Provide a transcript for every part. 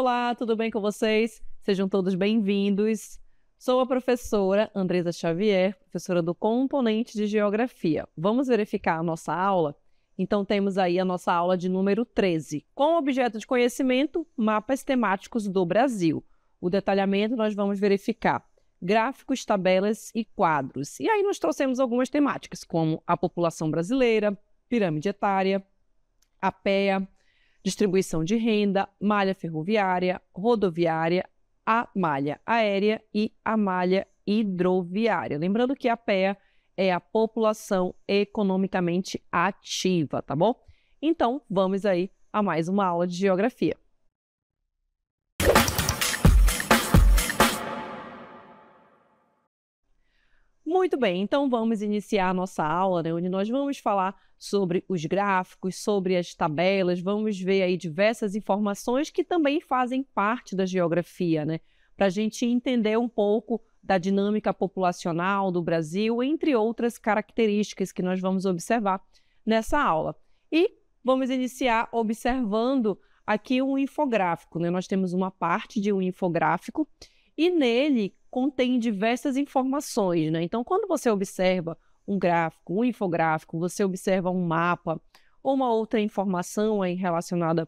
Olá, tudo bem com vocês? Sejam todos bem-vindos. Sou a professora Andresa Xavier, professora do componente de Geografia. Vamos verificar a nossa aula? Então, temos aí a nossa aula de número 13, com o objeto de conhecimento, mapas temáticos do Brasil. O detalhamento nós vamos verificar gráficos, tabelas e quadros. E aí nós trouxemos algumas temáticas, como a população brasileira, pirâmide etária, a PEA, distribuição de renda, malha ferroviária, rodoviária, a malha aérea e a malha hidroviária. Lembrando que a PEA é a população economicamente ativa, tá bom? Então, vamos aí a mais uma aula de geografia. Muito bem, então vamos iniciar a nossa aula, né, onde nós vamos falar sobre os gráficos, sobre as tabelas, vamos ver aí diversas informações que também fazem parte da geografia, né, para a gente entender um pouco da dinâmica populacional do Brasil, entre outras características que nós vamos observar nessa aula. E vamos iniciar observando aqui um infográfico, né? Nós temos uma parte de um infográfico e nele contém diversas informações, né? Então, quando você observa um gráfico, um infográfico, você observa um mapa ou uma outra informação aí relacionada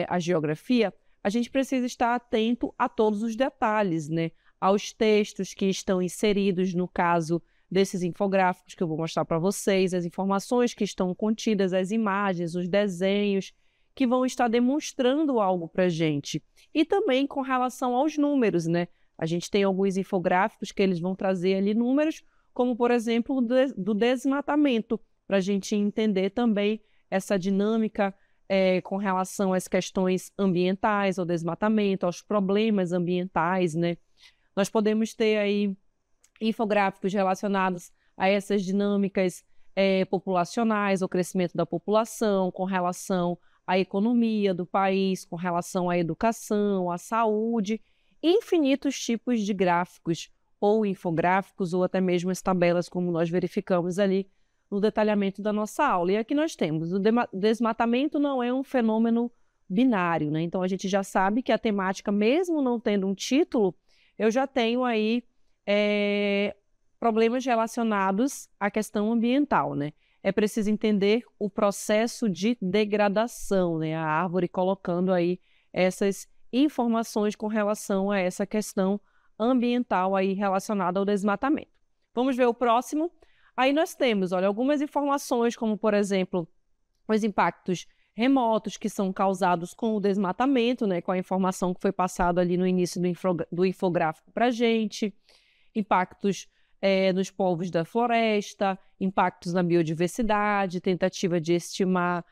à geografia, a gente precisa estar atento a todos os detalhes, né? Aos textos que estão inseridos, no caso desses infográficos que eu vou mostrar para vocês, as informações que estão contidas, as imagens, os desenhos, que vão estar demonstrando algo para a gente. E também com relação aos números, né? A gente tem alguns infográficos que eles vão trazer ali números, como, por exemplo, do desmatamento, para a gente entender também essa dinâmica com relação às questões ambientais, ao desmatamento, aos problemas ambientais, né? Nós podemos ter aí infográficos relacionados a essas dinâmicas populacionais, ao crescimento da população, com relação à economia do país, com relação à educação, à saúde, infinitos tipos de gráficos ou infográficos ou até mesmo as tabelas, como nós verificamos ali no detalhamento da nossa aula. E aqui nós temos, o desmatamento não é um fenômeno binário, né? Então a gente já sabe que a temática, mesmo não tendo um título, eu já tenho aí problemas relacionados à questão ambiental, né? É preciso entender o processo de degradação, né? A árvore colocando aí essas informações com relação a essa questão ambiental aí relacionada ao desmatamento. Vamos ver o próximo? Aí nós temos, olha, algumas informações, como, por exemplo, os impactos remotos que são causados com o desmatamento, né, com a informação que foi passada ali no início do infográfico para a gente, impactos nos povos da floresta, impactos na biodiversidade, tentativa de estimar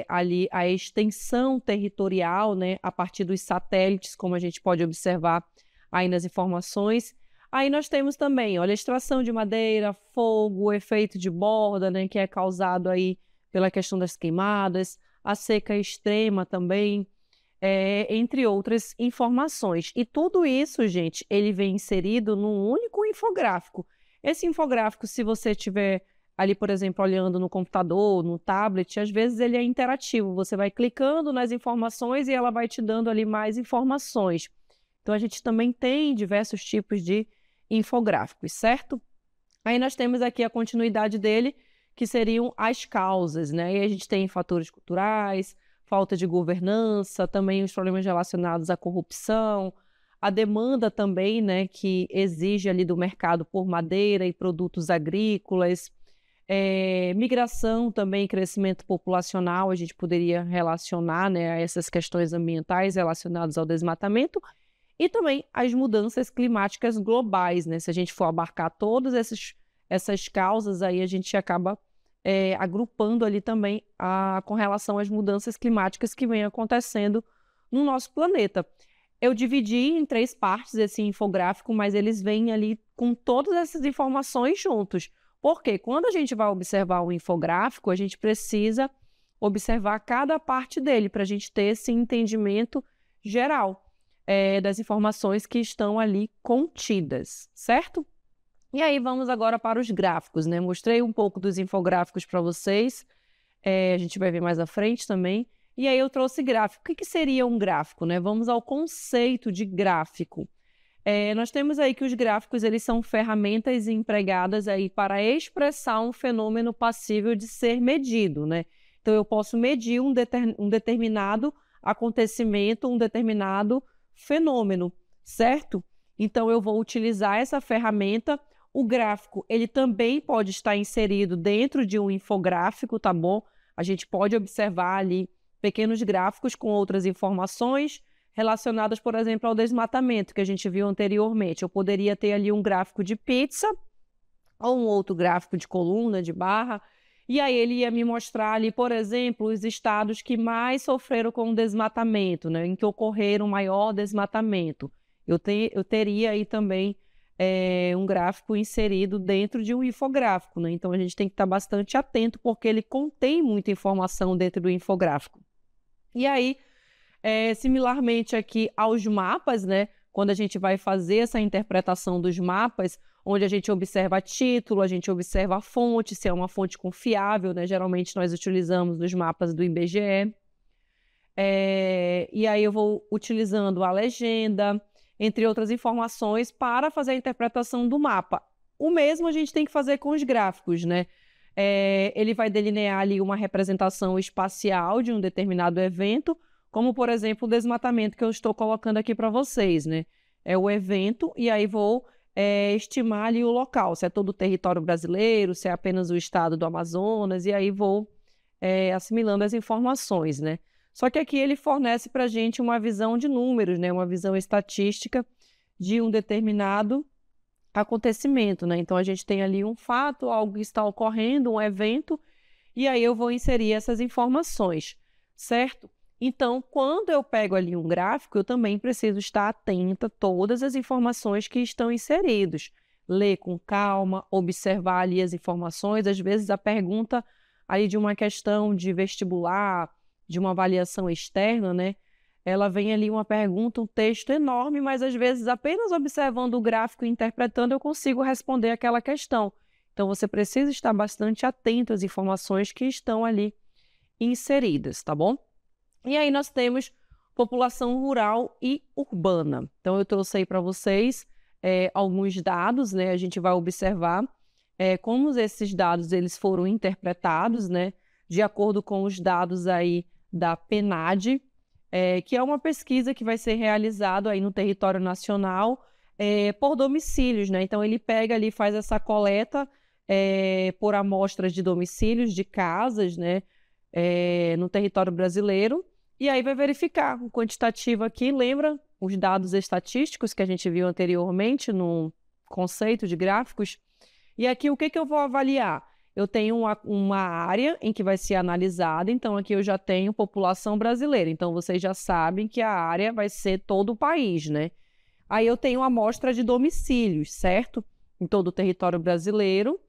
ali a extensão territorial, né, a partir dos satélites, como a gente pode observar aí nas informações. Aí nós temos também, olha, a extração de madeira, fogo, o efeito de borda, né, que é causado aí pela questão das queimadas, a seca extrema também, entre outras informações. E tudo isso, gente, ele vem inserido num único infográfico. Esse infográfico, se você tiver ali, por exemplo, olhando no computador, no tablet, às vezes ele é interativo. Você vai clicando nas informações e ela vai te dando ali mais informações. Então, a gente também tem diversos tipos de infográficos, certo? Aí nós temos aqui a continuidade dele, que seriam as causas, né? E a gente tem fatores culturais, falta de governança, também os problemas relacionados à corrupção, a demanda também, né, que exige ali do mercado por madeira e produtos agrícolas, migração também, crescimento populacional, a gente poderia relacionar, né, a essas questões ambientais relacionadas ao desmatamento, e também as mudanças climáticas globais, né? Se a gente for abarcar todas essas causas, aí a gente acaba agrupando ali também com relação às mudanças climáticas que vêm acontecendo no nosso planeta. Eu dividi em 3 partes esse infográfico, mas eles vêm ali com todas essas informações juntos. Porque quando a gente vai observar o infográfico, a gente precisa observar cada parte dele para a gente ter esse entendimento geral das informações que estão ali contidas, certo? E aí vamos agora para os gráficos, né? Mostrei um pouco dos infográficos para vocês, a gente vai ver mais à frente também. E aí eu trouxe gráfico. O que seria um gráfico, né? Vamos ao conceito de gráfico. Nós temos aí que os gráficos eles são ferramentas empregadas aí para expressar um fenômeno passível de ser medido, né? Então, eu posso medir um determinado acontecimento, um determinado fenômeno, certo? Então, eu vou utilizar essa ferramenta. O gráfico, ele também pode estar inserido dentro de um infográfico, tá bom? A gente pode observar ali pequenos gráficos com outras informações relacionadas, por exemplo, ao desmatamento, que a gente viu anteriormente. Eu poderia ter ali um gráfico de pizza ou um outro gráfico de coluna, de barra, e aí ele ia me mostrar ali, por exemplo, os estados que mais sofreram com o desmatamento, né, em que ocorreram maior desmatamento. Eu teria aí também um gráfico inserido dentro de um infográfico, né? Então a gente tem que estar bastante atento, porque ele contém muita informação dentro do infográfico. E aí, similarmente aqui aos mapas, né? Quando a gente vai fazer essa interpretação dos mapas, onde a gente observa título, a gente observa a fonte, se é uma fonte confiável, né? Geralmente nós utilizamos os mapas do IBGE. E aí eu vou utilizando a legenda, entre outras informações, para fazer a interpretação do mapa. O mesmo a gente tem que fazer com os gráficos, né? Ele vai delinear ali uma representação espacial de um determinado evento, como, por exemplo, o desmatamento que eu estou colocando aqui para vocês, né? É o evento, e aí vou estimar ali o local, se é todo o território brasileiro, se é apenas o estado do Amazonas, e aí vou assimilando as informações, né? Só que aqui ele fornece para a gente uma visão de números, né? Uma visão estatística de um determinado acontecimento, né? Então, a gente tem ali um fato, algo que está ocorrendo, um evento, e aí eu vou inserir essas informações, certo? Então, quando eu pego ali um gráfico, eu também preciso estar atenta a todas as informações que estão inseridas. Ler com calma, observar ali as informações. Às vezes, a pergunta aí de uma questão de vestibular, de uma avaliação externa, né? Ela vem ali uma pergunta, um texto enorme, mas às vezes apenas observando o gráfico e interpretando eu consigo responder aquela questão. Então, você precisa estar bastante atento às informações que estão ali inseridas, tá bom? E aí nós temos população rural e urbana. Então, eu trouxe aí para vocês alguns dados, né? A gente vai observar como esses dados eles foram interpretados, né? De acordo com os dados aí da PNAD, que é uma pesquisa que vai ser realizada aí no território nacional por domicílios, né? Então, ele pega ali, faz essa coleta por amostras de domicílios, de casas, né? No território brasileiro, e aí vai verificar o quantitativo aqui, lembra os dados estatísticos que a gente viu anteriormente no conceito de gráficos? E aqui o que eu vou avaliar? Eu tenho uma área em que vai ser analisada, então aqui eu já tenho população brasileira, então vocês já sabem que a área vai ser todo o país, né? Aí eu tenho amostra de domicílios, certo? Em todo o território brasileiro,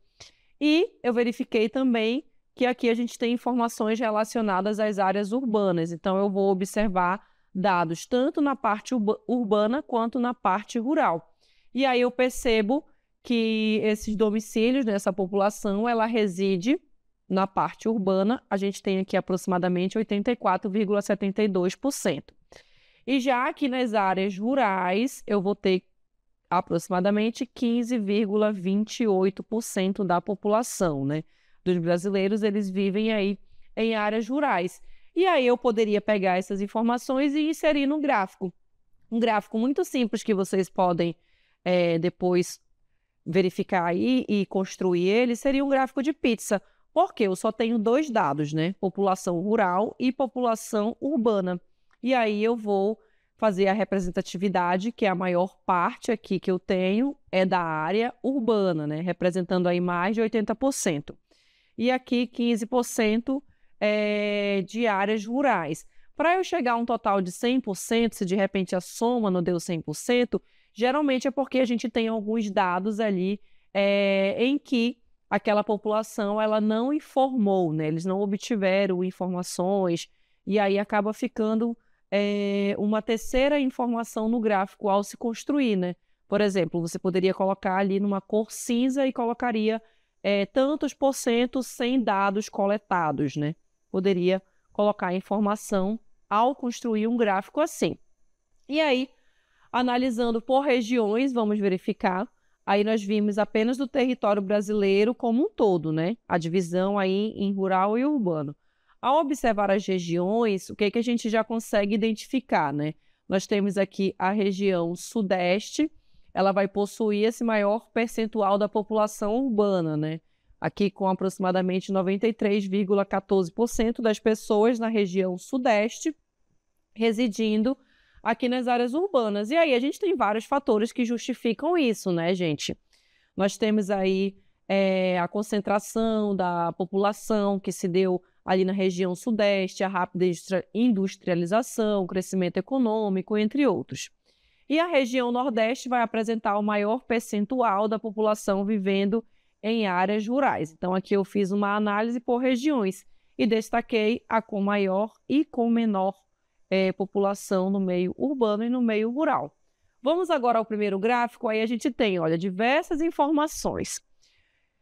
e eu verifiquei também que aqui a gente tem informações relacionadas às áreas urbanas, então eu vou observar dados tanto na parte urbana quanto na parte rural. E aí eu percebo que esses domicílios, né, essa população, ela reside na parte urbana, a gente tem aqui aproximadamente 84,72%. E já aqui nas áreas rurais, eu vou ter aproximadamente 15,28% da população, né? Dos brasileiros, eles vivem aí em áreas rurais. E aí eu poderia pegar essas informações e inserir no gráfico. Um gráfico muito simples que vocês podem depois verificar aí e construir ele, seria um gráfico de pizza. Porque eu só tenho dois dados, né? População rural e população urbana. E aí eu vou fazer a representatividade, que é a maior parte aqui que eu tenho, é da área urbana, né? Representando aí mais de 80%. E aqui 15% de áreas rurais. Para eu chegar a um total de 100%, se de repente a soma não deu 100%, geralmente é porque a gente tem alguns dados ali em que aquela população ela não informou, né? Eles não obtiveram informações, e aí acaba ficando uma terceira informação no gráfico ao se construir, né? Por exemplo, você poderia colocar ali numa cor cinza e colocaria tantos por cento sem dados coletados, né? Poderia colocar a informação ao construir um gráfico assim. E aí, analisando por regiões, vamos verificar. Aí nós vimos apenas do território brasileiro como um todo, né? A divisão aí em rural e urbano. Ao observar as regiões, o que que a gente já consegue identificar, né? Nós temos aqui a região sudeste, ela vai possuir esse maior percentual da população urbana, né? Aqui com aproximadamente 93,14% das pessoas na região sudeste residindo aqui nas áreas urbanas. E aí a gente tem vários fatores que justificam isso, né, gente? Nós temos aí a concentração da população que se deu ali na região sudeste, a rápida industrialização, crescimento econômico, entre outros. E a região nordeste vai apresentar o maior percentual da população vivendo em áreas rurais. Então, aqui eu fiz uma análise por regiões e destaquei a com maior e com menor população no meio urbano e no meio rural. Vamos agora ao primeiro gráfico, aí a gente tem, olha, diversas informações.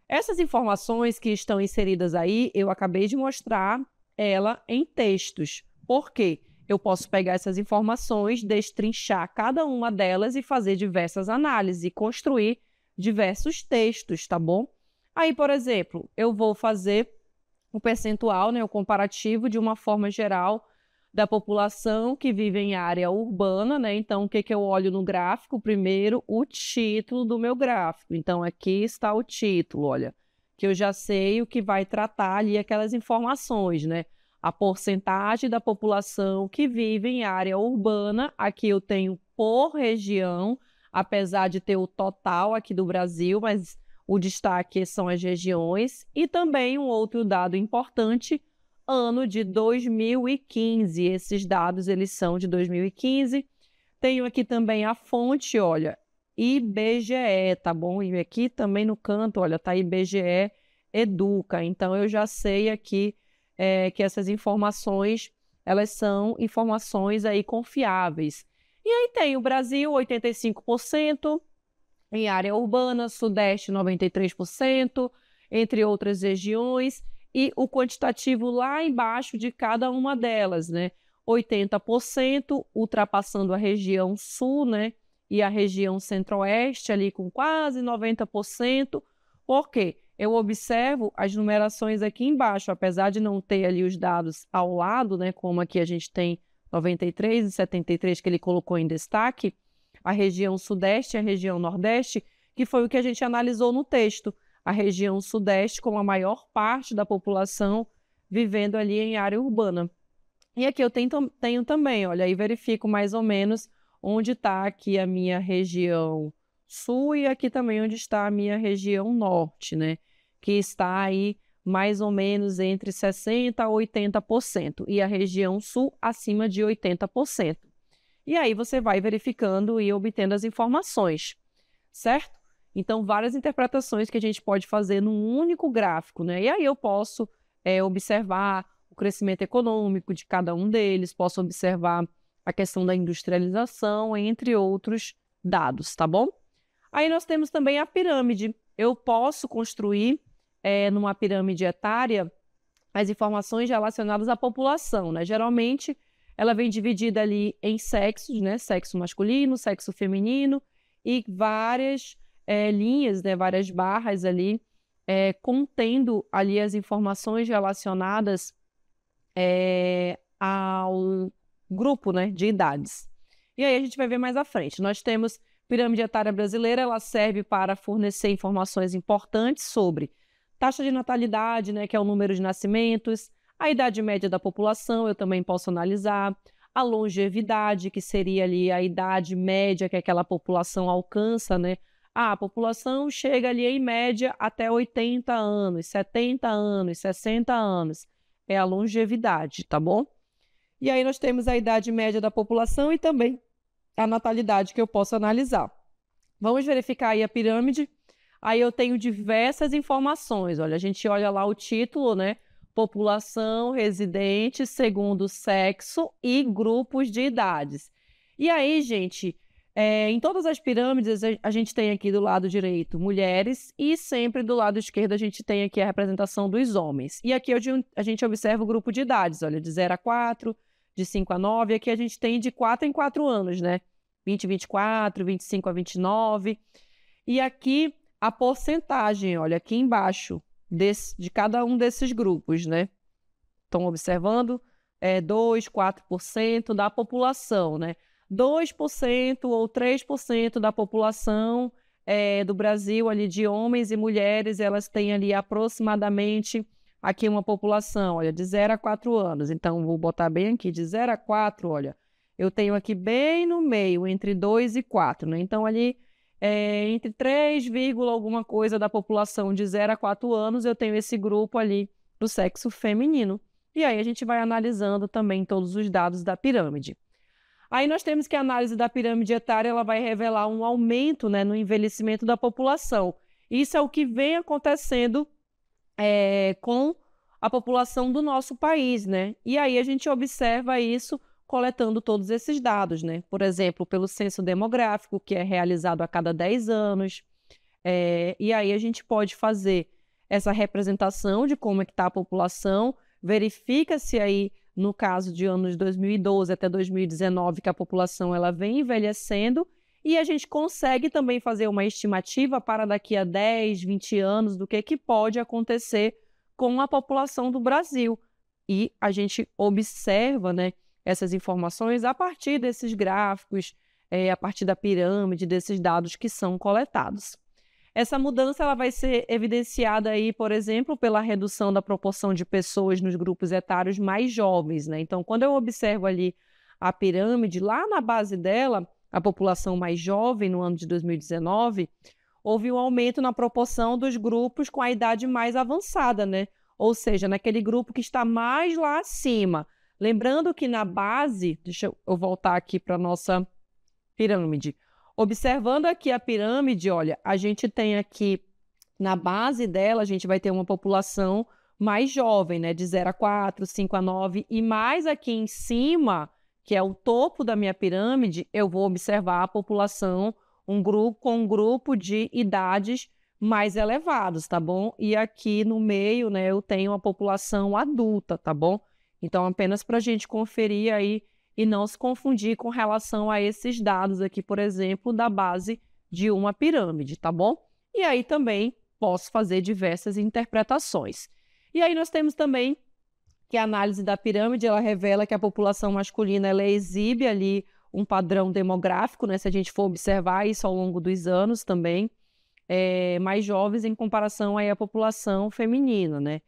Essas informações que estão inseridas aí, eu acabei de mostrar ela em textos. Por quê? Eu posso pegar essas informações, destrinchar cada uma delas e fazer diversas análises e construir diversos textos, tá bom? Aí, por exemplo, eu vou fazer o percentual, né, o comparativo de uma forma geral da população que vive em área urbana, né? Então, o que que eu olho no gráfico? Primeiro, o título do meu gráfico. Então, aqui está o título, olha, que eu já sei o que vai tratar ali aquelas informações, né? A porcentagem da população que vive em área urbana, aqui eu tenho por região, apesar de ter o total aqui do Brasil, mas o destaque são as regiões. E também um outro dado importante, ano de 2015. Esses dados, eles são de 2015. Tenho aqui também a fonte, olha, IBGE, tá bom? E aqui também no canto, olha, tá IBGE Educa. Então, eu já sei aqui que essas informações, elas são informações aí confiáveis. E aí tem o Brasil, 85%, em área urbana, Sudeste, 93%, entre outras regiões, e o quantitativo lá embaixo de cada uma delas, né? 80%, ultrapassando a região Sul, né? E a região Centro-Oeste, ali com quase 90%. Por quê? Eu observo as numerações aqui embaixo, apesar de não ter ali os dados ao lado, né? Como aqui a gente tem 93 e 73 que ele colocou em destaque, a região Sudeste e a região Nordeste, que foi o que a gente analisou no texto. A região Sudeste com a maior parte da população vivendo ali em área urbana. E aqui eu tenho também, olha, aí verifico mais ou menos onde está aqui a minha região Sul e aqui também onde está a minha região Norte, né? Que está aí mais ou menos entre 60% a 80%, e a região Sul acima de 80%. E aí você vai verificando e obtendo as informações, certo? Então, várias interpretações que a gente pode fazer num único gráfico, né? E aí eu posso observar o crescimento econômico de cada um deles, posso observar a questão da industrialização, entre outros dados, tá bom? Aí nós temos também a pirâmide. Eu posso construir numa pirâmide etária as informações relacionadas à população, né? Geralmente, ela vem dividida ali em sexos, né? Sexo masculino, sexo feminino e várias linhas, né? Várias barras ali, contendo ali as informações relacionadas ao grupo, né? De idades. E aí a gente vai ver mais à frente. Nós temos pirâmide etária brasileira, ela serve para fornecer informações importantes sobre taxa de natalidade, né, que é o número de nascimentos, a idade média da população, eu também posso analisar, a longevidade, que seria ali a idade média que aquela população alcança, né? A população chega ali em média até 80 anos, 70 anos, 60 anos. É a longevidade, tá bom? E aí nós temos a idade média da população e também a natalidade que eu posso analisar. Vamos verificar aí a pirâmide. Aí eu tenho diversas informações. Olha, a gente olha lá o título, né? População residente segundo sexo e grupos de idades. E aí, gente, Em todas as pirâmides, a gente tem aqui do lado direito mulheres e sempre do lado esquerdo a gente tem aqui a representação dos homens. E aqui a gente observa o grupo de idades, olha, de 0 a 4, de 5 a 9, aqui a gente tem de 4 em 4 anos, né? 20 a 24, 25 a 29. E aqui a porcentagem, olha, aqui embaixo, de cada um desses grupos, né? Estão observando? 2, 4% da população, né? 2% ou 3% da população do Brasil, ali de homens e mulheres, elas têm ali aproximadamente aqui uma população, olha, de 0 a 4 anos. Então, vou botar bem aqui, de 0 a 4, olha, eu tenho aqui bem no meio, entre 2 e 4, né? Então, ali, entre 3, alguma coisa da população de 0 a 4 anos, eu tenho esse grupo ali do sexo feminino. E aí a gente vai analisando também todos os dados da pirâmide. Aí nós temos que a análise da pirâmide etária ela vai revelar um aumento, né, no envelhecimento da população. Isso é o que vem acontecendo com a população do nosso país, né? E aí a gente observa isso coletando todos esses dados, né? Por exemplo, pelo censo demográfico, que é realizado a cada 10 anos. E aí a gente pode fazer essa representação de como é que está a população, verifica-se aí, no caso de anos 2012 até 2019, que a população ela vem envelhecendo e a gente consegue também fazer uma estimativa para daqui a 10, 20 anos do que pode acontecer com a população do Brasil. E a gente observa, né, essas informações a partir desses gráficos, a partir da pirâmide, desses dados que são coletados. Essa mudança ela vai ser evidenciada aí, por exemplo, pela redução da proporção de pessoas nos grupos etários mais jovens, né? Então, quando eu observo ali a pirâmide, lá na base dela, a população mais jovem, no ano de 2019, houve um aumento na proporção dos grupos com a idade mais avançada, né? Ou seja, naquele grupo que está mais lá acima. Lembrando que na base, deixa eu voltar aqui para a nossa pirâmide. Observando aqui a pirâmide, olha, a gente tem aqui, na base dela, a gente vai ter uma população mais jovem, né? De 0 a 4, 5 a 9, e mais aqui em cima, que é o topo da minha pirâmide, eu vou observar a população, um grupo de idades mais elevados, tá bom? E aqui no meio, né, eu tenho a população adulta, tá bom? Então, apenas para a gente conferir aí e não se confundir com relação a esses dados aqui, por exemplo, da base de uma pirâmide, tá bom? E aí também posso fazer diversas interpretações. E aí nós temos também que a análise da pirâmide, ela revela que a população masculina, ela exibe ali um padrão demográfico, né? Se a gente for observar isso ao longo dos anos também, mais jovens em comparação aí à população feminina, né?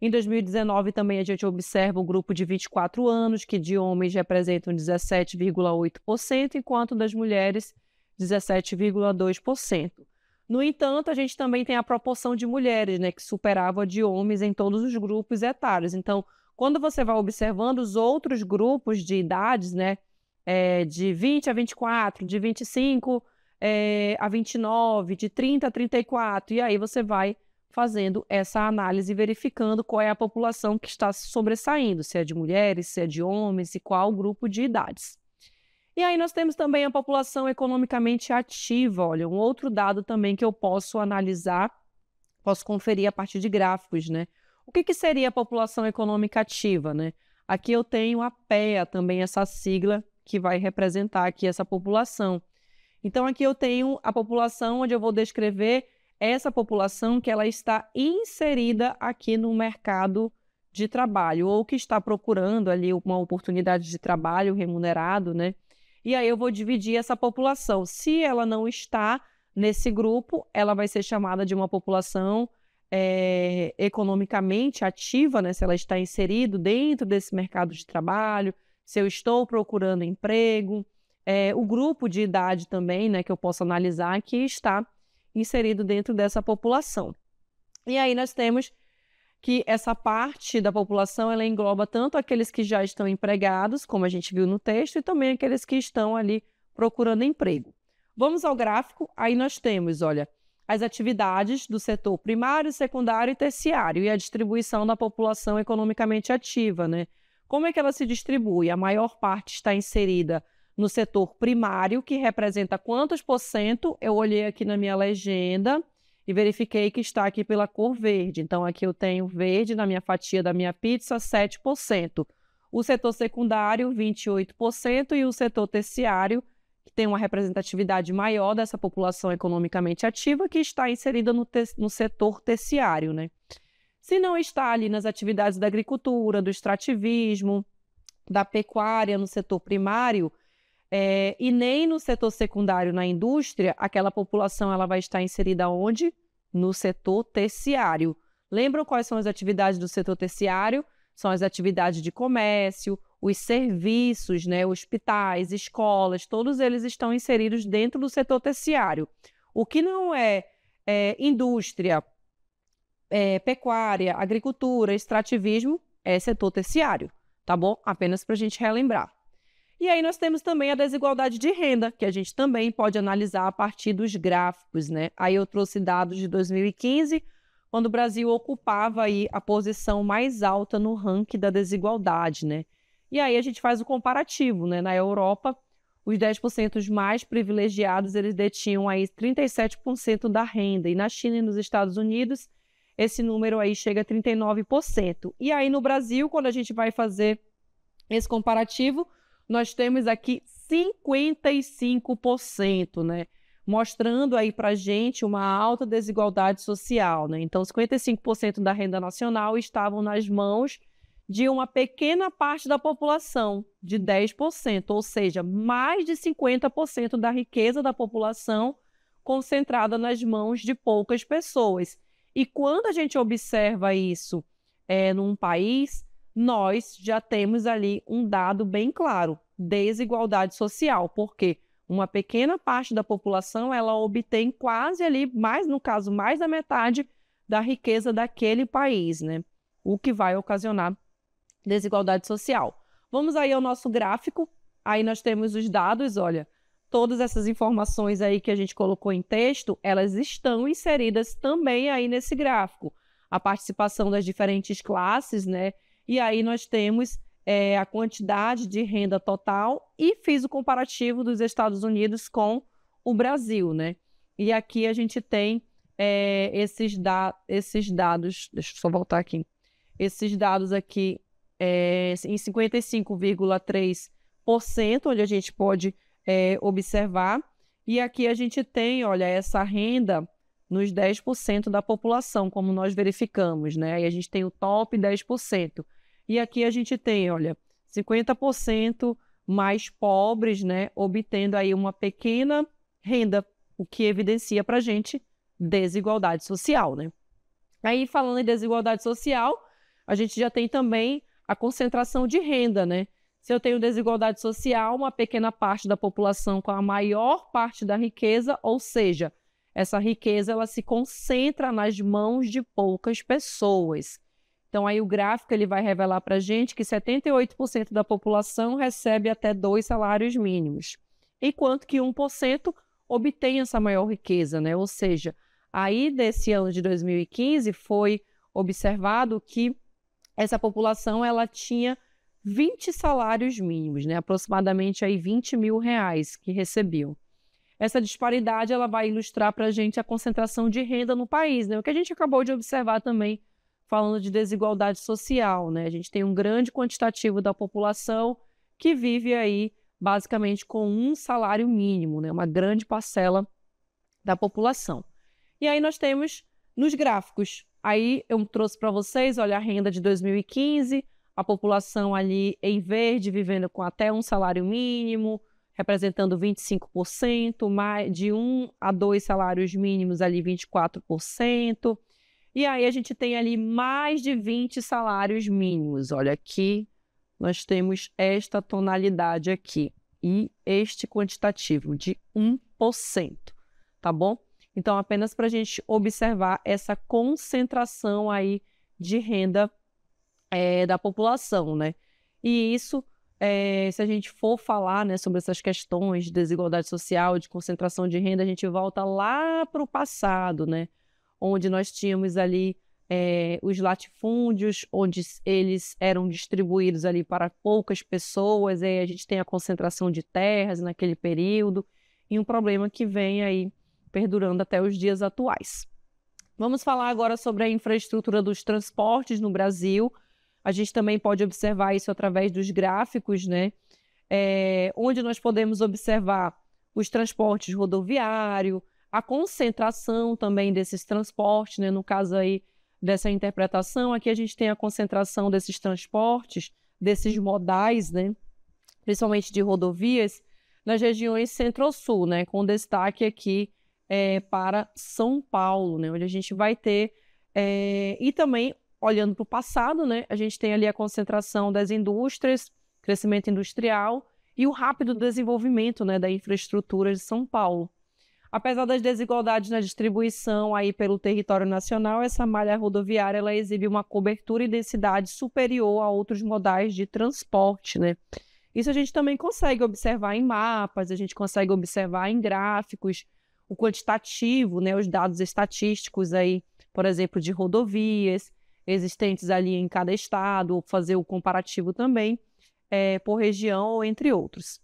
Em 2019, também a gente observa o grupo de 24 anos, que de homens representam 17,8%, enquanto das mulheres, 17,2%. No entanto, a gente também tem a proporção de mulheres, né, que superava a de homens em todos os grupos etários. Então, quando você vai observando os outros grupos de idades, né, de 20 a 24, de 25 a 29, de 30 a 34, e aí você vai fazendo essa análise e verificando qual é a população que está se sobressaindo, se é de mulheres, se é de homens e qual grupo de idades. E aí nós temos também a população economicamente ativa, olha, um outro dado também que eu posso analisar, posso conferir a partir de gráficos, né? O que seria a população econômica ativa, né? Aqui eu tenho a PEA, também essa sigla que vai representar aqui essa população. Então aqui eu tenho a população onde eu vou descrever essa população que ela está inserida aqui no mercado de trabalho ou que está procurando ali uma oportunidade de trabalho remunerado, né? E aí eu vou dividir essa população. Se ela não está nesse grupo, ela vai ser chamada de uma população economicamente ativa, né? Se ela está inserido dentro desse mercado de trabalho, se eu estou procurando emprego, o grupo de idade também, né, que eu posso analisar, que está inserido dentro dessa população. E aí nós temos que essa parte da população ela engloba tanto aqueles que já estão empregados, como a gente viu no texto, e também aqueles que estão ali procurando emprego. Vamos ao gráfico, aí nós temos, olha, as atividades do setor primário, secundário e terciário e a distribuição da população economicamente ativa, né? Como é que ela se distribui? A maior parte está inserida no setor primário, que representa quantos por cento? Eu olhei aqui na minha legenda e verifiquei que está aqui pela cor verde. Então, aqui eu tenho verde na minha fatia da minha pizza, 7%. O setor secundário, 28%, e o setor terciário, que tem uma representatividade maior dessa população economicamente ativa, que está inserida no setor terciário, né? Se não está ali nas atividades da agricultura, do extrativismo, da pecuária no setor primário, e nem no setor secundário na indústria, aquela população ela vai estar inserida onde? No setor terciário. Lembram quais são as atividades do setor terciário? São as atividades de comércio, os serviços, né, hospitais, escolas, todos eles estão inseridos dentro do setor terciário. O que não é indústria, pecuária, agricultura, extrativismo, é setor terciário, tá bom? Apenas para a gente relembrar. E aí nós temos também a desigualdade de renda, que a gente também pode analisar a partir dos gráficos, né? Aí eu trouxe dados de 2015, quando o Brasil ocupava aí a posição mais alta no ranking da desigualdade, né? E aí a gente faz o comparativo, né? Na Europa, os 10% mais privilegiados, eles detinham aí 37% da renda, e na China e nos Estados Unidos, esse número aí chega a 39%. E aí no Brasil, quando a gente vai fazer esse comparativo, nós temos aqui 55%, né? Mostrando aí para a gente uma alta desigualdade social, né? Então, 55% da renda nacional estavam nas mãos de uma pequena parte da população, de 10%, ou seja, mais de 50% da riqueza da população concentrada nas mãos de poucas pessoas. E quando a gente observa isso num país, nós já temos ali um dado bem claro, desigualdade social, porque uma pequena parte da população ela obtém quase ali, no caso, mais da metade da riqueza daquele país, né? O que vai ocasionar desigualdade social. Vamos aí ao nosso gráfico, aí nós temos os dados, olha, todas essas informações aí que a gente colocou em texto, elas estão inseridas também aí nesse gráfico. A participação das diferentes classes, né? E aí nós temos a quantidade de renda total e fiz o comparativo dos Estados Unidos com o Brasil, né? E aqui a gente tem esses dados, deixa eu só voltar aqui, esses dados aqui em 55,3%, onde a gente pode observar, e aqui a gente tem, olha, essa renda nos 10% da população, como nós verificamos, né? E a gente tem o top 10%. E aqui a gente tem, olha, 50% mais pobres, né, obtendo aí uma pequena renda, o que evidencia para a gente desigualdade social, né? Aí, falando em desigualdade social, a gente já tem também a concentração de renda, né? Se eu tenho desigualdade social, uma pequena parte da população com a maior parte da riqueza, ou seja, essa riqueza ela se concentra nas mãos de poucas pessoas. Então, aí o gráfico ele vai revelar para a gente que 78% da população recebe até 2 salários mínimos, enquanto que 1% obtém essa maior riqueza, né? Ou seja, aí desse ano de 2015 foi observado que essa população ela tinha 20 salários mínimos, né? Aproximadamente aí 20 mil reais que recebiam. Essa disparidade ela vai ilustrar para a gente a concentração de renda no país, né? O que a gente acabou de observar também falando de desigualdade social, né? A gente tem um grande quantitativo da população que vive aí basicamente com um salário mínimo, né? Uma grande parcela da população. E aí nós temos nos gráficos, aí eu trouxe para vocês, olha, a renda de 2015, a população ali em verde vivendo com até um salário mínimo, representando 25%, mais de 1 a 2 salários mínimos ali 24%. E aí a gente tem ali mais de 20 salários mínimos. Olha, aqui nós temos esta tonalidade aqui e este quantitativo de 1%, tá bom? Então, apenas para a gente observar essa concentração aí de renda da população, né? E isso, se a gente for falar, né, sobre essas questões de desigualdade social, de concentração de renda, a gente volta lá para o passado, né? Onde nós tínhamos ali os latifúndios, onde eles eram distribuídos ali para poucas pessoas, e aí a gente tem a concentração de terras naquele período, e um problema que vem aí perdurando até os dias atuais. Vamos falar agora sobre a infraestrutura dos transportes no Brasil. A gente também pode observar isso através dos gráficos, né? Onde nós podemos observar os transportes rodoviários, a concentração também desses transportes, né? No caso aí dessa interpretação, aqui a gente tem a concentração desses transportes, desses modais, né? Principalmente de rodovias, nas regiões centro-sul, né? Com destaque aqui para São Paulo, né? Onde a gente vai ter, e também olhando para o passado, né? A gente tem ali a concentração das indústrias, crescimento industrial e o rápido desenvolvimento, né, da infraestrutura de São Paulo. Apesar das desigualdades na distribuição aí pelo território nacional, essa malha rodoviária ela exibe uma cobertura e densidade superior a outros modais de transporte, né? Isso a gente também consegue observar em mapas, a gente consegue observar em gráficos, o quantitativo, né, os dados estatísticos aí, por exemplo, de rodovias existentes ali em cada estado, ou fazer o comparativo também por região, entre outros.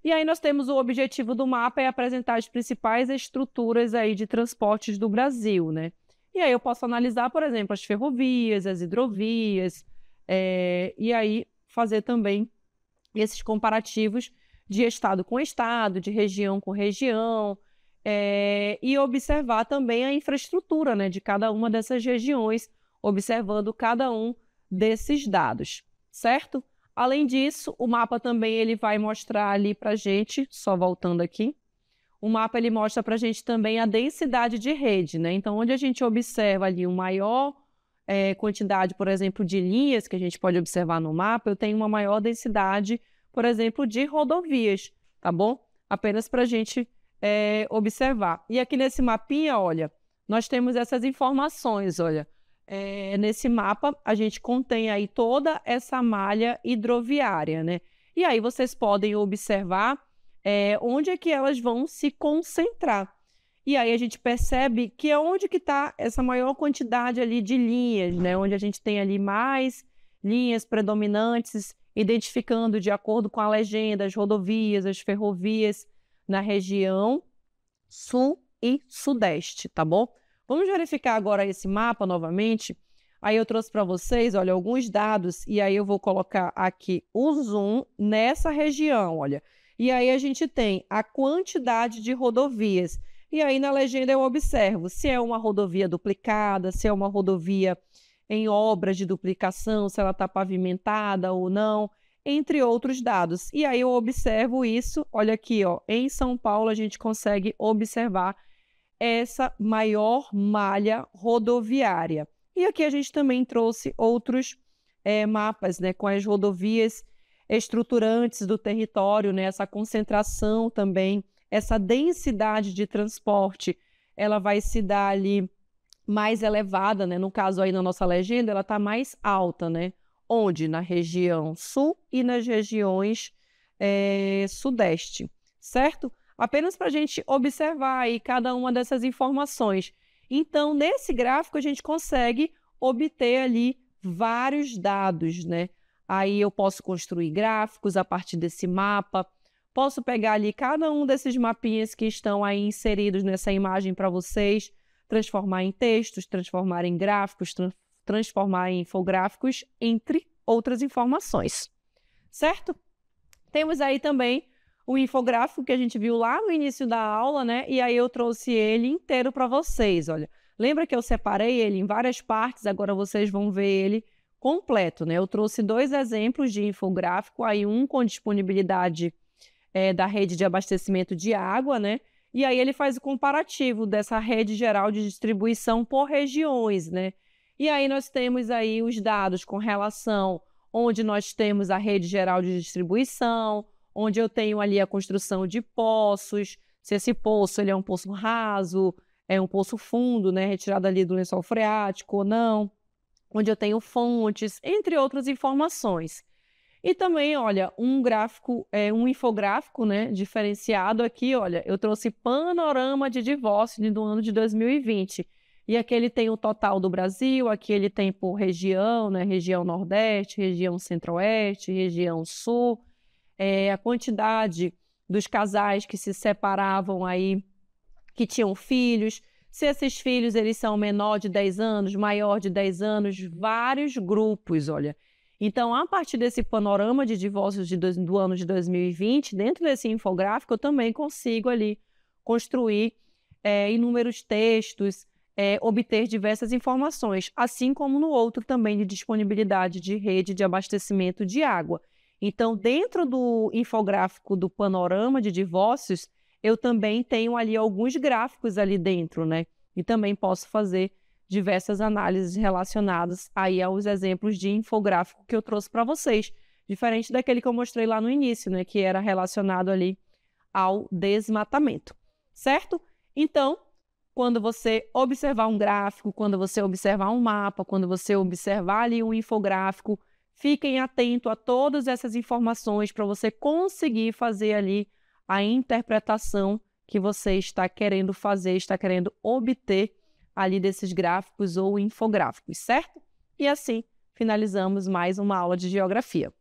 E aí nós temos o objetivo do mapa é apresentar as principais estruturas aí de transportes do Brasil, né? E aí eu posso analisar, por exemplo, as ferrovias, as hidrovias, e aí fazer também esses comparativos de estado com estado, de região com região, e observar também a infraestrutura, né, de cada uma dessas regiões, observando cada um desses dados, certo? Além disso, o mapa também ele vai mostrar ali para a gente, só voltando aqui, o mapa ele mostra para a gente também a densidade de rede, né? Então, onde a gente observa ali uma maior quantidade, por exemplo, de linhas que a gente pode observar no mapa, eu tenho uma maior densidade, por exemplo, de rodovias, tá bom? Apenas para a gente observar. E aqui nesse mapinha, olha, nós temos essas informações, olha. Nesse mapa, a gente contém aí toda essa malha hidroviária, né? E aí vocês podem observar onde é que elas vão se concentrar. E aí a gente percebe que é onde que está essa maior quantidade ali de linhas, né? Onde a gente tem ali mais linhas predominantes, identificando de acordo com a legenda as rodovias, as ferrovias na região sul e sudeste, tá bom? Vamos verificar agora esse mapa novamente. Aí eu trouxe para vocês, olha, alguns dados, e aí eu vou colocar aqui o zoom nessa região, olha. E aí a gente tem a quantidade de rodovias. E aí na legenda eu observo se é uma rodovia duplicada, se é uma rodovia em obras de duplicação, se ela está pavimentada ou não, entre outros dados. E aí eu observo isso, olha aqui, ó, em São Paulo a gente consegue observar essa maior malha rodoviária. E aqui a gente também trouxe outros mapas, né, com as rodovias estruturantes do território, né, essa concentração também, essa densidade de transporte, ela vai se dar ali mais elevada, né? No caso aí na nossa legenda, ela está mais alta, né? Onde? Na região sul e nas regiões sudeste, certo? Apenas para a gente observar aí cada uma dessas informações. Então, nesse gráfico, a gente consegue obter ali vários dados, né? Aí eu posso construir gráficos a partir desse mapa, posso pegar ali cada um desses mapinhas que estão aí inseridos nessa imagem para vocês, transformar em textos, transformar em gráficos, transformar em infográficos, entre outras informações, certo? Temos aí também o infográfico que a gente viu lá no início da aula, né? E aí eu trouxe ele inteiro para vocês, olha. Lembra que eu separei ele em várias partes, agora vocês vão ver ele completo, né? Eu trouxe 2 exemplos de infográfico, aí um com disponibilidade da rede de abastecimento de água, né? E aí ele faz o comparativo dessa rede geral de distribuição por regiões, né? E aí nós temos aí os dados com relação onde nós temos a rede geral de distribuição, onde eu tenho ali a construção de poços, se esse poço ele é um poço raso, é um poço fundo, né, retirado ali do lençol freático ou não, onde eu tenho fontes, entre outras informações. E também, olha, um gráfico, um infográfico, né, diferenciado aqui, olha, eu trouxe panorama de divórcio do ano de 2020. E aqui ele tem o total do Brasil, aqui ele tem por região, né? Região Nordeste, região Centro-Oeste, região Sul, a quantidade dos casais que se separavam aí, que tinham filhos, se esses filhos eles são menor de 10 anos, maior de 10 anos, vários grupos, olha. Então, a partir desse panorama de divórcios do ano de 2020, dentro desse infográfico, eu também consigo ali construir inúmeros textos, obter diversas informações, assim como no outro também de disponibilidade de rede de abastecimento de água. Então, dentro do infográfico do panorama de divórcios, eu também tenho ali alguns gráficos ali dentro, né? E também posso fazer diversas análises relacionadas aí aos exemplos de infográfico que eu trouxe para vocês, diferente daquele que eu mostrei lá no início, né? Que era relacionado ali ao desmatamento, certo? Então, quando você observar um gráfico, quando você observar um mapa, quando você observar ali um infográfico, fiquem atentos a todas essas informações para você conseguir fazer ali a interpretação que você está querendo fazer, está querendo obter ali desses gráficos ou infográficos, certo? E assim finalizamos mais uma aula de geografia.